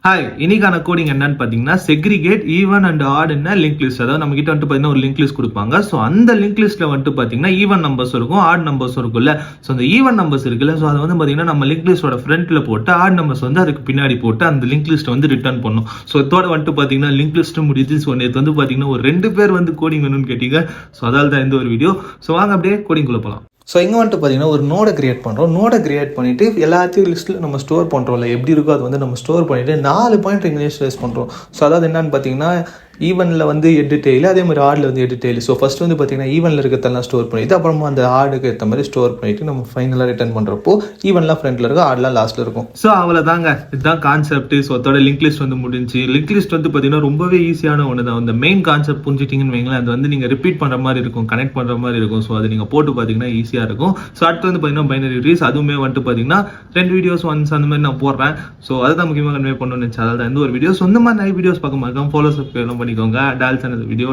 Hi, இன்னைக்கான coding என்னன்னு பாத்தீங்கன்னா segregate even and odd link list. அதாவது நம்ம கிட்ட வந்துட்டு பாத்தீங்கன்னா ஒரு லிங்க் லிஸ்ட் கொடுப்பாங்க. ஸோ அந்த லிங்க் லிஸ்ட்ல வந்துட்டு பாத்தீங்கன்னா ஈவன் நம்பர்ஸ் இருக்கும், ஆட் நம்பர்ஸ் இருக்கும்ல. ஸோ அந்த ஈவன் நம்பர்ஸ் இருக்குல்ல, ஸோ அதை வந்து பாத்தீங்கன்னா நம்ம லிங்க் லிஸ்டோட ஃப்ரண்ட்ல போட்டு ஆட் நம்பர்ஸ் வந்து அதுக்கு பின்னாடி போட்டு அந்த லிங்க் லிஸ்ட் வந்து ரிட்டர்ன் பண்ணும். ஸோ இதோட வந்துட்டு பாத்தீங்கன்னா லிங்க் லிஸ்ட் முடியுது. ஸோ நேற்று வந்து பாத்தீங்கன்னா ஒரு 2 பேர் வந்து கோடிங் வேணும்னு கேட்டீங்க. ஸோ அதால தான் இந்த ஒரு வீடியோ. ஸோ வாங்க அப்படியே கோடிங் குள்ள போலாம். ஸோ இங்கே வந்துட்டு பார்த்தீங்கன்னா ஒரு நோடை கிரியேட் பண்ணுறோம். நோடை கிரியேட் பண்ணிவிட்டு எல்லாத்தையும் லிஸ்ட்டில் நம்ம ஸ்டோர் பண்ணுறோம்ல, எப்படி இருக்கோ அது வந்து நம்ம ஸ்டோர் பண்ணிவிட்டு 4 பாயிண்ட் இனிஷியலைஸ் பண்ணுறோம். ஸோ அதாவது என்னன்னு பார்த்தீங்கன்னா ஈவனில் வந்து டெய்லி அதே மாதிரி ஆடில் வந்து டெய்லி. ஸோ ஃபஸ்ட் வந்து பார்த்தீங்கன்னா ஈவனில் இருக்கிறதெல்லாம் ஸ்டோர் பண்ணிவிட்டு அப்புறமா அந்த ஆடுக்கு ஏற்ற மாதிரி ஸ்டோர் பண்ணிவிட்டு நம்ம ஃபைனலாக ரிட்டர்ன் பண்ணுறப்போ ஈவன்லாம் ஃப்ரண்ட்டில் இருக்கும், ஆடெலாம் லாஸ்ட்டில் இருக்கும். ஸோ அவ்வளோதாங்க, இதுதான் கான்செப்ட். ஸோ அதோட லிங்க் லிஸ்ட் வந்து முடிஞ்சு. லிங்க் லிஸ்ட் வந்து பார்த்தீங்கன்னா ரொம்பவே ஈஸியான ஒன்று தான். அந்த மெயின் கான்செப்ட் புரிஞ்சிட்டிங்கன்னு வைங்களேன், அது வந்து நீங்கள் ரிப்பீட் பண்ணுற மாதிரி இருக்கும், கனெக்ட் பண்ணுற மாதிரி இருக்கும். ஸோ அது நீங்கள் போட்டு பார்த்தீங்கன்னா ஈஸியாக இருக்கும். ஸோ அடுத்து வந்து பார்த்தீங்கன்னா பைனரி ட்ரீஸ், அதுவுமே வந்துட்டு பார்த்தீங்கன்னா 2 வீடியோஸ் ஒன்ஸ் அந்த மாதிரி நான் போடுறேன். ஸோ அதுதான் முக்கியமாக கன்வே பண்ணணும்னு நினச்சேன். அதாவது இந்த ஒரு வீடியோஸ் இந்த மாதிரி நிறைய வீடியோஸ் பார்க்க மாட்டோம். ஃபாலோ சப்ஸ்கிரைப் பண்ணிக்கோங்க. டால்ஸ் அந்த வீடியோ